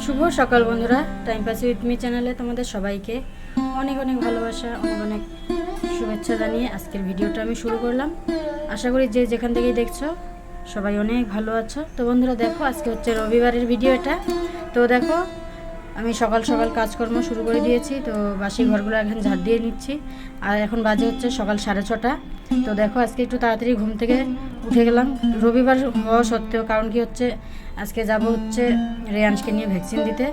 শুভ সকাল বন্ধুরা, time pass with me চ্যানেলে তোমাদের সবাইকে অনেক অনেক ভালোবাসা, অনেক অনেক শুভেচ্ছা জানিয়ে আজকের ভিডিওটা আমি শুরু করলাম। আশা করি যে যেখান থেকেই দেখছো সবাই অনেক ভালো আছো। তো বন্ধুরা দেখো, আজকে হচ্ছে রবিবারের ভিডিও এটা। তো দেখো, আমি সকাল সকাল কাজকর্ম শুরু করে দিয়েছি। তো বাসি ঘরগুলো এখন ঝাড় দিয়ে নিচ্ছি। আর এখন বাজে হচ্ছে সকাল 6:30। তো দেখো, আজকে একটু তাড়াতাড়ি ঘুম থেকে উঠে গেলাম, রবিবার হওয়া সত্ত্বেও। কারণ কি হচ্ছে, আজকে যাব হচ্ছে রেয়াংশকে নিয়ে ভ্যাকসিন দিতে,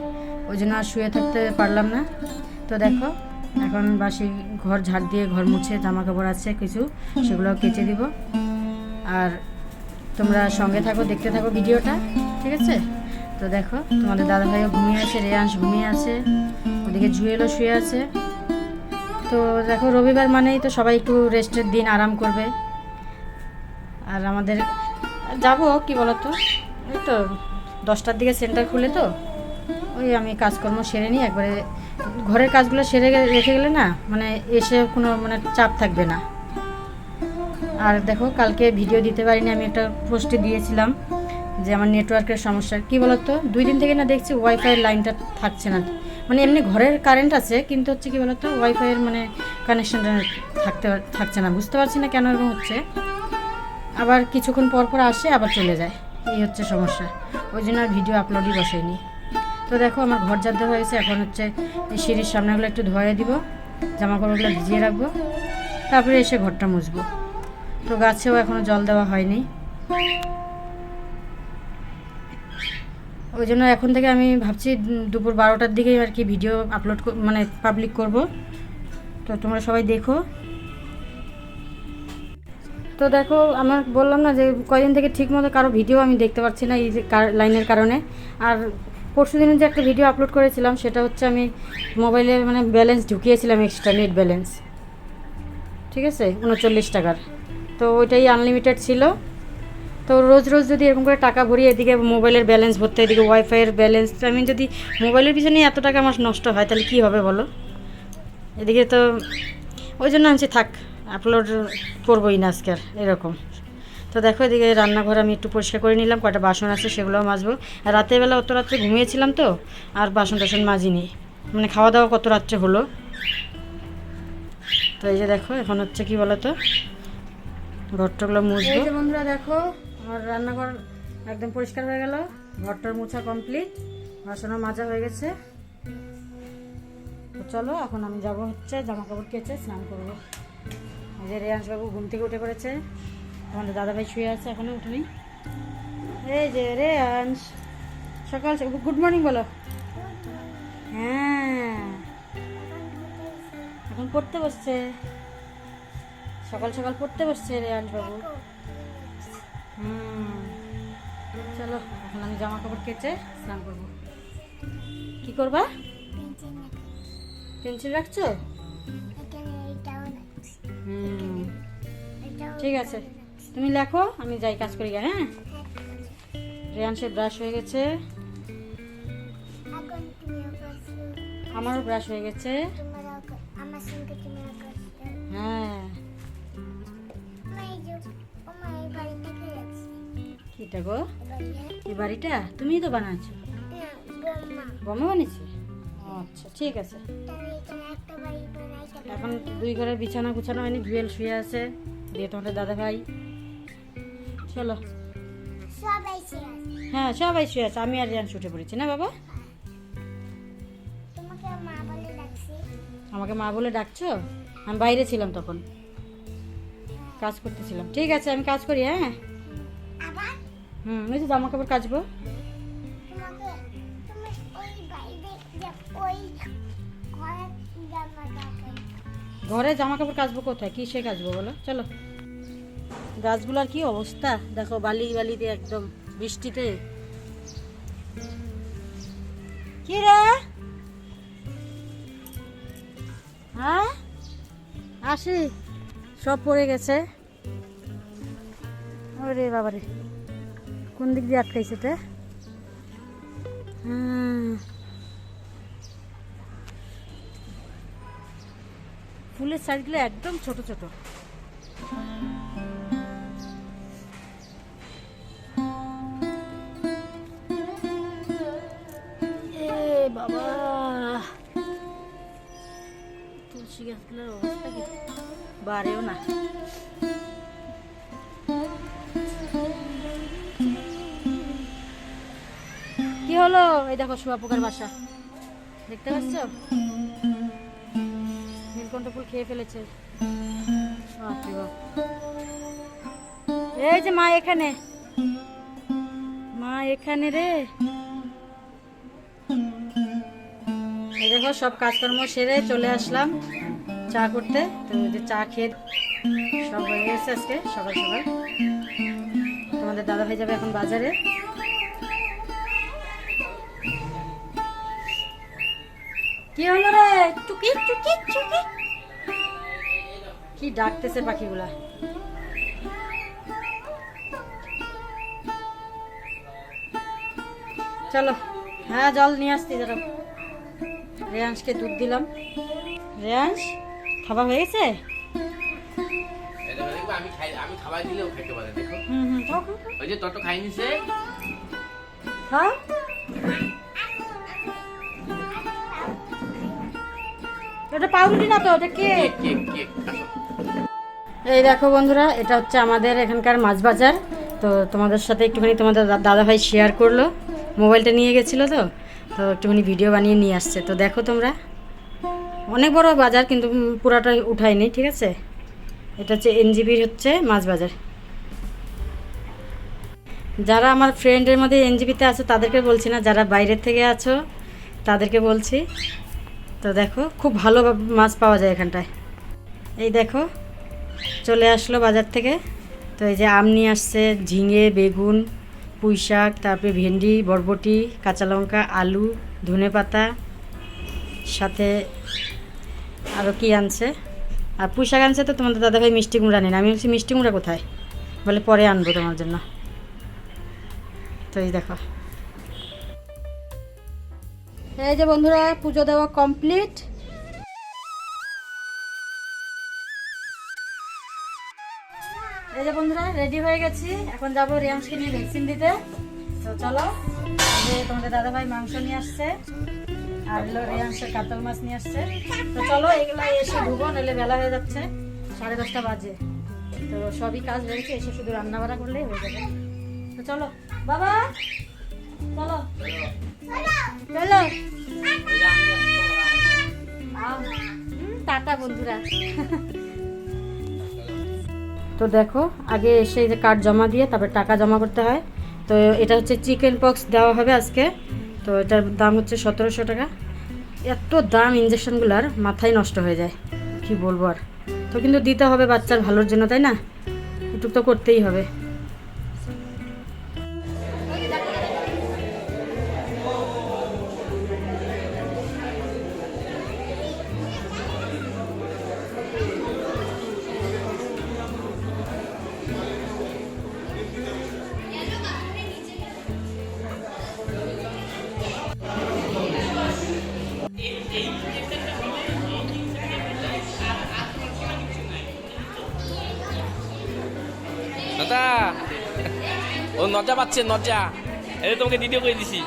ওই জন্য আর শুয়ে থাকতে পারলাম না। তো দেখো, এখন বাসি ঘর ঝাড় দিয়ে, ঘর মুছে, জামা কাপড় আছে কিছু, সেগুলো কেচে দিব। আর তোমরা সঙ্গে থাকো, দেখতে থাকো ভিডিওটা, ঠিক আছে? তো দেখো, তোমাদের দাদা ভাইও ঘুমিয়ে আছে, রেয়াংশ ঘুমিয়ে আছে, ওদিকে জুয়েলও শুয়ে আছে। তো দেখো, রবিবার মানেই তো সবাই একটু রেস্টের দিন, আরাম করবে। আর আমাদের যাব কি বলতো, এই তো 10টার দিকে সেন্টার খুলে, তো ওই আমি কাজকর্ম সেরে নিই একবারে। ঘরের কাজগুলো সেরে রেখে গেলে না, মানে এসে কোনো মানে চাপ থাকবে না। আর দেখো, কালকে ভিডিও দিতে পারিনি, আমি একটা পোস্টে দিয়েছিলাম যে আমার নেটওয়ার্কের সমস্যা। কি বলতো, 2 দিন থেকে না দেখছি ওয়াইফাইয়ের লাইনটা থাকছে না। মানে এমনি ঘরের কারেন্ট আছে, কিন্তু হচ্ছে কি বলতো, ওয়াইফাইয়ের মানে কানেকশনটা থাকছে না। বুঝতে পারছি না কেন এরকম হচ্ছে। আবার কিছুক্ষণ পর পর আসে, আবার চলে যায়, এই হচ্ছে সমস্যা। ওই জন্য আর ভিডিও আপলোডই বসাইনি। তো দেখো, আমার ঘর ঝাড় দেওয়া হয়েছে। এখন হচ্ছে এই সিঁড়ির সামনেগুলো একটু ধোয়া দিব, জামা কাপড়গুলো ভিজিয়ে রাখবো, তারপরে এসে ঘরটা মুছবো। তো গাছেও এখনও জল দেওয়া হয়নি, ওই জন্য এখন থেকে আমি ভাবছি দুপুর 12টার দিকেই আর কি ভিডিও আপলোড মানে পাবলিক করব। তো তোমরা সবাই দেখো। তো দেখো, আমার বললাম না যে কয়দিন থেকে ঠিক মতো কারো ভিডিও আমি দেখতে পাচ্ছি না, এই যে লাইনের কারণে। আর পরশু দিনে যে একটা ভিডিও আপলোড করেছিলাম, সেটা হচ্ছে আমি মোবাইলে মানে ব্যালেন্স ঢুকিয়েছিলাম, এক্সট্রা নেট ব্যালেন্স, ঠিক আছে, 39 টাকার। তো ওইটাই আনলিমিটেড ছিল। তো রোজ রোজ যদি এরকম করে টাকা ভরি, এদিকে মোবাইলের ব্যালেন্স ভরতে, এদিকে ওয়াইফাইয়ের ব্যালেন্স, আমি যদি মোবাইলের পিছনে এত টাকা আমার নষ্ট হয়, তাহলে কী হবে বলো? এদিকে তো ওই জন্য আমি থাক, আপলোড করবোই না আজকে আর, এরকম। তো দেখো, এদিকে রান্নাঘর আমি একটু পরিষ্কার করে নিলাম, কয়টা বাসন আছে সেগুলোও মাজবো। আর রাতের বেলা অত রাত্রে ঘুমিয়েছিলাম, তো আর বাসন টাসন মাজিনি, মানে খাওয়া দাওয়া কত রাত্রে হলো। তো এই যে দেখো, এখন হচ্ছে কি বলো তো, ঘরটাগুলো মুছবো। এই যে বন্ধুরা দেখো, আমার রান্নাঘর একদম পরিষ্কার হয়ে গেল, ঘরটার মোছা কমপ্লিট, বাসনও মাজা হয়ে গেছে। তো চলো, এখন আমি যাবো হচ্ছে জামা কাপড় কেচে স্নান করবো। এই যে রেয়াংশবাবু ঘুম থেকে উঠে পড়েছে, আমাদের দাদাভাই শুয়ে আছে, এখনো উঠেনি। এই যে রেয়াংশ, সকাল গুড মর্নিং বলো। হ্যাঁ, এখন পড়তে বসছে, সকাল সকাল পড়তে বসছে রেয়াংশবাবু। চলো, এখন আমি জামা কাপড় কেচে স্নান করবো। কি করবা? পেন্সিল রাখছো? ঠিক আছে, তুমি লেখো, আমি যাই কাজ করি। হ্যাঁ, রেয়াংশের ব্রাশ হয়ে গেছে, আমারও ব্রাশ হয়ে গেছে। হ্যাঁ, কিটা গো? এই বাড়িটা তুমিই তো বানাচ্ছো? বোমা বানিয়েছি? আচ্ছা, ঠিক আছে। এখন 2 ঘরের বিছানা গুছানো হয়নি, জুয়েল শুয়ে আছে, দিয়ে তোমাদের দাদা ভাই। চলো। হ্যাঁ, সবাই শুয়ে আছে, আমি আর রিয়ান শুটে পড়েছি না বাবা। আমাকে মা বলে ডাকছো? আমি বাইরে ছিলাম তখন, কাজ করতেছিলাম। ঠিক আছে, আমি কাজ করি। হ্যাঁ, ওই তো জামা কাপড় কাচবো। ঘরে জামা কাপড় কাচবো কোথায়, কিসে কাচবো বলো? চলো। গাছগুলোর কি অবস্থা দেখো, বালি বালি দিয়ে একদম, বৃষ্টিতে। কি রে? হ্যাঁ, আসি, সব পড়ে গেছে। ওরে বাবারে, কোন দিক দিয়ে আটকাইছে তে? ফুলের সাইজগুলো একদম ছোট ছোট। বাবা, তুলসী গাছগুলোর অবস্থা কি, বাড়েও না। কি হলো? এই দেখো শুঁয়াপোকার বাসা, দেখতে পাচ্ছ? নীলকণ্ঠ ফুল খেয়ে ফেলেছে। বাপরে বাপ। এই যে মা এখানে, মা এখানে রে। এই দেখো সব কাজকর্ম সেরে চলে আসলাম চা করতে। তো যে চা খেয়ে সব হয়ে গেছে আজকে সকাল সকাল। তোমাদের দাদা ভাই যাবে এখন বাজারে। কি হলো রে? টুকি টুকি টুকি, কি ডাকতেছে পাখিগুলা। চলো, হ্যাঁ জল নিয়ে আসছি দাঁড়াও। রেয়াংশকে দুধ দিলাম। রেয়াংশ খাবার হয়ে গেছে? আমি খাবার দিলেও খেতে পারে, দেখো। খাও খাও ওই যে তত খাই নিছে। খাও। ওটা পাউরুটি না তো, ওটা কেক। কেক কেক এই দেখো বন্ধুরা, এটা হচ্ছে আমাদের এখানকার মাছ বাজার। তো তোমাদের সাথে একটুখানি তোমাদের দাদা ভাই শেয়ার করলো, মোবাইলটা নিয়ে গেছিলো তো তো একটুখানি ভিডিও বানিয়ে নিয়ে আসছে। তো দেখো তোমরা, অনেক বড় বাজার কিন্তু পুরাটা উঠায়নি, ঠিক আছে। এটা হচ্ছে এনজিপির হচ্ছে মাছ বাজার। যারা আমার ফ্রেন্ডের মধ্যে এনজিপিতে আছো তাদেরকে বলছি না, যারা বাইরের থেকে আছো তাদেরকে বলছি। তো দেখো খুব ভালো মাছ পাওয়া যায় এখানটায়। এই দেখো চলে আসলো বাজার থেকে। তো এই যে আম নিয়ে আসছে, ঝিঙে, বেগুন, পুঁই শাক, তারপরে ভেন্ডি, বরবটি, কাঁচা লঙ্কা, আলু, ধনেপাতা, সাথে আরও কি আনছে, আর পুঁই শাক আনছে। তো তোমাদের দাদাভাই মিষ্টি কুমড়া নেন। আমি বলছি মিষ্টি কুমড়া কোথায়, বলে পরে আনবো তোমার জন্য। তো এই দেখো, এই যে বন্ধুরা পুজো দেওয়া কমপ্লিট। এই যে বন্ধুরা রেডি হয়ে গেছি, এখন যাবো রিয়াংশকে নিয়ে ভ্যাকসিন দিতে। তো চলো, তোমাদের দাদা ভাই মাংস নিয়ে আসছে, আর হলো রিয়াংশের কাতল মাছ নিয়ে আসছে। তো চলো এগুলো এসে ধুবো, নাহলে বেলা হয়ে যাচ্ছে, 10:30 বাজে। তো সবই কাজ রয়েছে, এসে শুধু রান্না বাড়া করলেই হয়ে যাবে। তো চলো বাবা, চলো চলো টাটা বন্ধুরা। তো দেখো আগে এসে যে কার্ড জমা দিয়ে তারপর টাকা জমা করতে হয়। তো এটা হচ্ছে চিকেন পক্স দেওয়া হবে আজকে। তো এটার দাম হচ্ছে 1700 টাকা। এত দাম ইঞ্জেকশনগুলোর, মাথায় নষ্ট হয়ে যায়, কি বলবো আর। তো কিন্তু দিতে হবে বাচ্চার ভালোর জন্য, তাই না? একটু তো করতেই হবে। দাদা ও নজা পাচ্ছে, নজা। এটা তোমাকে দ্বিতীয় করে দিছি।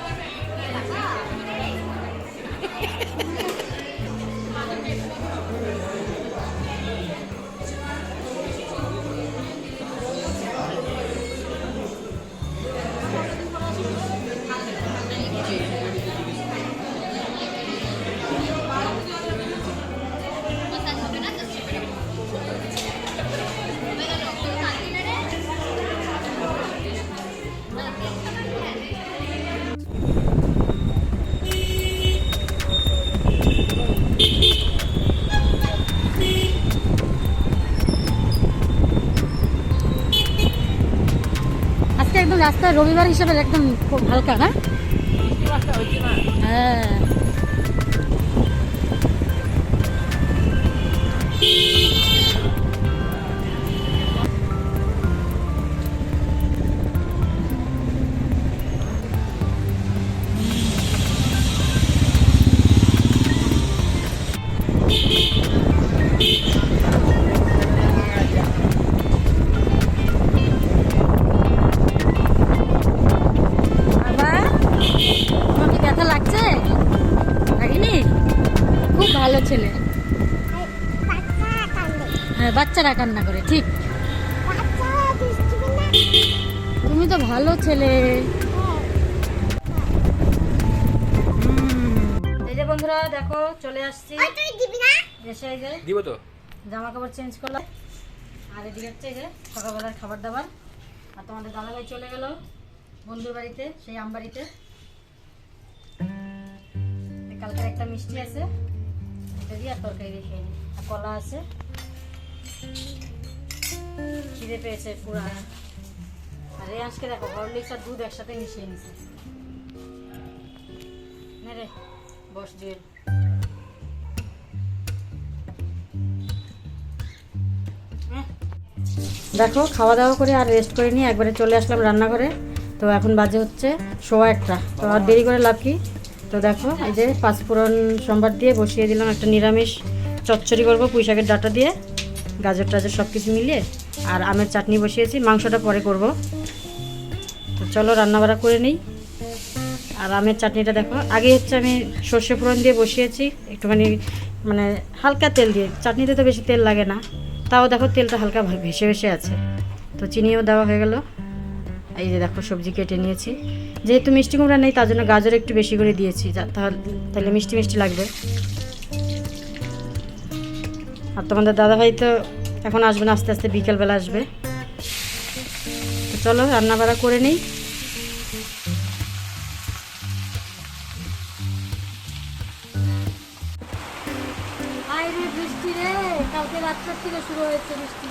একদম রাস্তায় রবিবার হিসেবে একদম খুব হালকা, না? হ্যাঁ ব্যথা লাগছে? ছেলে? হ্যাঁ, বাচ্চারা কান্না করে, ঠিক। তুমি তো ভালো ছেলে। এই যে বন্ধুরা দেখো চলে আসছি, এসে এই যে দিব তো। জামা কাপড় চেঞ্জ করলাম, আর এদিকে হচ্ছে এই যে সকালবেলার খাবার দাবার। আর তোমাদের দাদাভাই চলে গেল বন্ধুর বাড়িতে, সেই আমবাড়িতে। কালকের একটা মিষ্টি আছে, এটা দিয়ে আর তরকারি দিয়ে খেয়ে নি। আর কলা আছে, খিদে পেয়েছে পুরা। আর এই আজকে দেখো হরলিক্স আর দুধ একসাথে মিশিয়ে নিছে। নে রে বস জুয়েল। দেখো খাওয়া দাওয়া করে আর রেস্ট করে নিয়ে একবারে চলে আসলাম রান্নাঘরে। তো এখন বাজে হচ্ছে 1:15। তো আর দেরি করে লাভ কি। তো দেখো এই যে পাঁচফোড়ন সম্বার দিয়ে বসিয়ে দিলাম একটা নিরামিষ চচ্চড়ি করবো, পুঁই শাকের ডাঁটা দিয়ে, গাজর টাজর সব কিছু মিলিয়ে। আর আমের চাটনি বসিয়েছি, মাংসটা পরে করব। তো চলো রান্নাবাড়া করে নিই। আর আমের চাটনিটা দেখো আগে হচ্ছে আমি সর্ষে ফোড়ন দিয়ে বসিয়েছি, একটুখানি মানে হালকা তেল দিয়ে। চাটনিতে তো বেশি তেল লাগে না, তাও দেখো তেলটা হালকা ভেসে ভেসে আছে। তো চিনিও দেওয়া হয়ে গেল। এই যে দেখো সবজি কেটে নিয়েছি, যেহেতু মিষ্টি কুমড়া নেই তার জন্য গাজর একটু বেশি করে দিয়েছি, তাহলে মিষ্টি মিষ্টি লাগবে। আর তোমাদের দাদাভাই তো এখন আসবে না, আস্তে আস্তে বিকেলবেলা আসবে। তো চলো রান্না বাড়া করে নিই। বৃষ্টি রে, কালকে রাত্রের থেকে শুরু হয়েছে বৃষ্টি।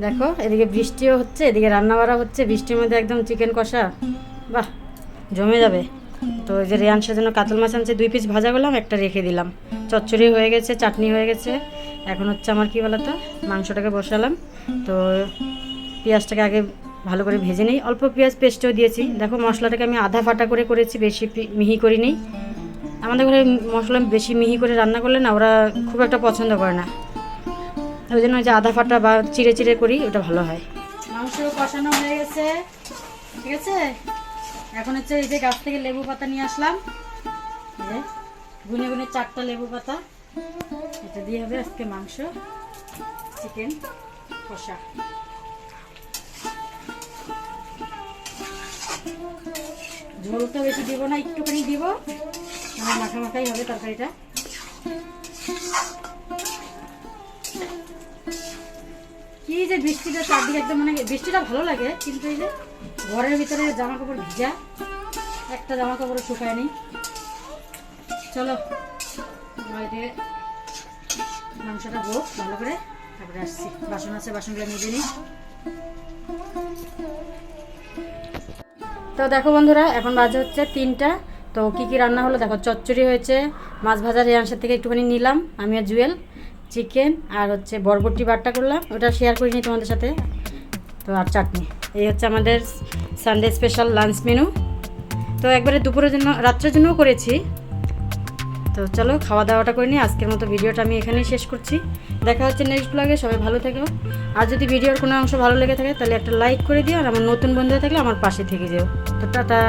দেখো এদিকে বৃষ্টিও হচ্ছে, এদিকে রান্না বাড়া হচ্ছে। বৃষ্টির মধ্যে একদম চিকেন কষা, বাহ জমে যাবে। তো এই যে রেয়াংশের জন্য কাতল মাছ আনছে, 2 পিস ভাজা করলাম, একটা রেখে দিলাম। চচ্চড়ি হয়ে গেছে, চাটনি হয়ে গেছে। এখন হচ্ছে আমার কি বলতো, মাংসটাকে বসালাম। তো পেঁয়াজটাকে আগে ভালো করে ভেজে নিই, অল্প পেঁয়াজ পেস্টও দিয়েছি। দেখো মশলাটাকে আমি আধা ফাটা করে করেছি, বেশি মিহি করিনি। আমাদের ঘরে মশলা বেশি মিহি করে রান্না করলে না ওরা খুব একটা পছন্দ করে না, ওই জন্য যে আধা ফাটা বা চিড়ে চিড়ে করি ওটা ভালো হয়। মাংস কষানো হয়ে গেছে, ঠিক আছে। এখন হচ্ছে এই যে গাছ থেকে লেবু পাতা নিয়ে আসলাম, গুনে গুনে 4টা লেবু পাতা। এটা দিয়ে হবে আজকে মাংস চিকেন কষা। ঝোলটা বেশি দিব না, একটুখানি দিব, আমার মাখা মাখাই হবে তরকারিটা। কি যে বৃষ্টিটা চারদিকে একদম, মানে বৃষ্টিটা ভালো লাগে, কিন্তু এই যে ঘরের ভিতরে জামা কাপড় ভিজা, একটা জামা কাপড় শুকায় নি। চলো বাড়িতে মাংসটা হোক ভালো করে, তারপরে আসছি। বাসন আছে, বাসনগুলো নিজে নিই। তো দেখো বন্ধুরা এখন বাজে হচ্ছে 3টা। তো কি কি রান্না হলো দেখো, চচ্চড়ি হয়েছে, মাছ ভাজা রেয়াংশের থেকে একটুখানি নিলাম আমি আর জুয়েল, চিকেন, আর হচ্ছে বরবটি বাট্টা করলাম, ওটা শেয়ার করিনি তোমাদের সাথে। তো আর চাটনি। এই হচ্ছে আমাদের সানডে স্পেশাল লাঞ্চ মেনু। তো একবারে দুপুরের জন্য, রাত্রের জন্যও করেছি। তো চলো খাওয়া দাওয়াটা করে নিই। আজকের মতো ভিডিওটা আমি এখানেই শেষ করছি। দেখা হচ্ছে নেক্সট ব্লগে। সবাই ভালো থেকো। আর যদি ভিডিওর কোনো অংশ ভালো লেগে থাকে তাহলে একটা লাইক করে দিও, আর আমার নতুন বন্ধু থাকলে আমার পাশে থেকে যেও। তো টাটা।